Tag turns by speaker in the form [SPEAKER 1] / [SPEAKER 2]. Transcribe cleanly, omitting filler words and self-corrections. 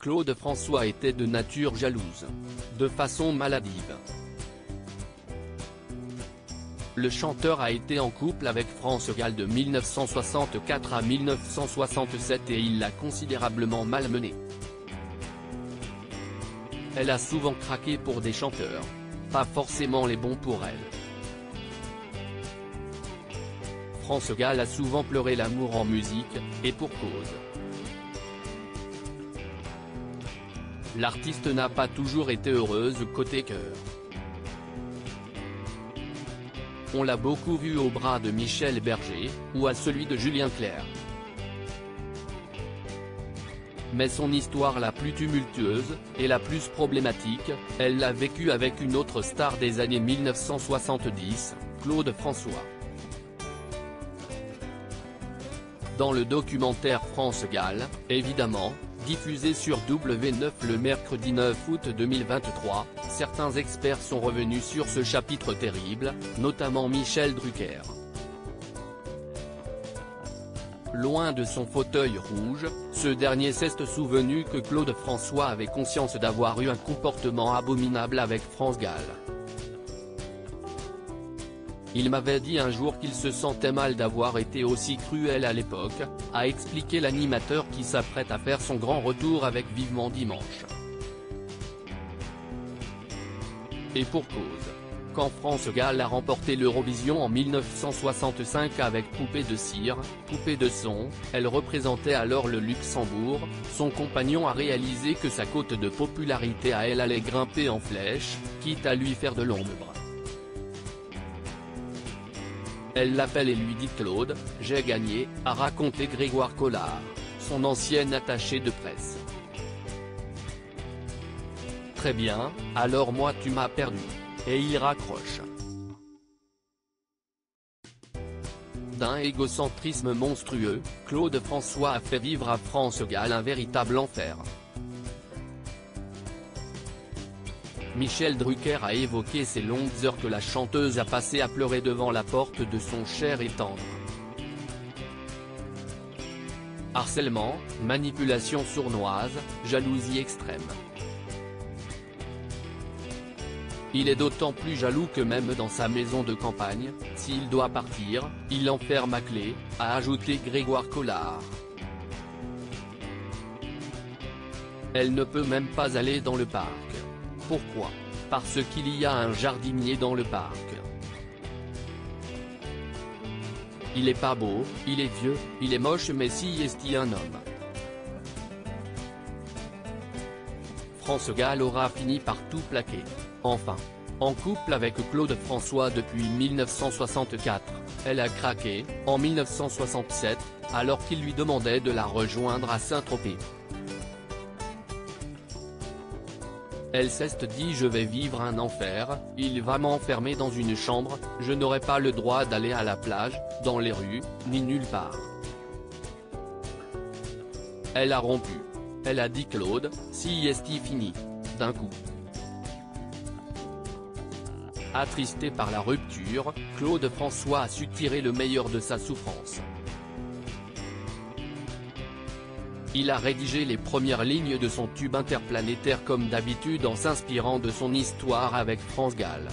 [SPEAKER 1] Claude François était de nature jalouse. De façon maladive. Le chanteur a été en couple avec France Gall de 1964 à 1967 et il l'a considérablement malmenée. Elle a souvent craqué pour des chanteurs. Pas forcément les bons pour elle. France Gall a souvent pleuré l'amour en musique, et pour cause. L'artiste n'a pas toujours été heureuse côté cœur. On l'a beaucoup vue au bras de Michel Berger, ou à celui de Julien Clerc. Mais son histoire la plus tumultueuse, et la plus problématique, elle l'a vécue avec une autre star des années 1970, Claude François. Dans le documentaire France Gall, évidemment, diffusé sur W9 le mercredi 9 août 2023, certains experts sont revenus sur ce chapitre terrible, notamment Michel Drucker. Loin de son fauteuil rouge, ce dernier s'est souvenu que Claude François avait conscience d'avoir eu un comportement abominable avec France Gall. Il m'avait dit un jour qu'il se sentait mal d'avoir été aussi cruel à l'époque, a expliqué l'animateur qui s'apprête à faire son grand retour avec Vivement Dimanche. Et pour cause. Quand France Gall a remporté l'Eurovision en 1965 avec Poupée de cire, Poupée de son, elle représentait alors le Luxembourg, son compagnon a réalisé que sa cote de popularité à elle allait grimper en flèche, quitte à lui faire de l'ombre. Elle l'appelle et lui dit « Claude, j'ai gagné », a raconté Grégoire Collard, son ancien attaché de presse. Très bien, alors moi tu m'as perdu. Et il raccroche. D'un égocentrisme monstrueux, Claude François a fait vivre à France Gall un véritable enfer. Michel Drucker a évoqué ces longues heures que la chanteuse a passées à pleurer devant la porte de son cher et tendre. Harcèlement, manipulation sournoise, jalousie extrême. Il est d'autant plus jaloux que même dans sa maison de campagne, s'il doit partir, il enferme à clé, a ajouté Grégoire Collard. Elle ne peut même pas aller dans le parc. Pourquoi? Parce qu'il y a un jardinier dans le parc. Il est pas beau, il est vieux, il est moche mais si est-il un homme. France Gall aura fini par tout plaquer. Enfin, en couple avec Claude François depuis 1964, elle a craqué, en 1967, alors qu'il lui demandait de la rejoindre à Saint-Tropez. Elle s'est dit « Je vais vivre un enfer, il va m'enfermer dans une chambre, je n'aurai pas le droit d'aller à la plage, dans les rues, ni nulle part ». Elle a rompu. Elle a dit Claude, si est-il fini. D'un coup. Attristé par la rupture, Claude François a su tirer le meilleur de sa souffrance. Il a rédigé les premières lignes de son tube interplanétaire comme d'habitude en s'inspirant de son histoire avec France Gall.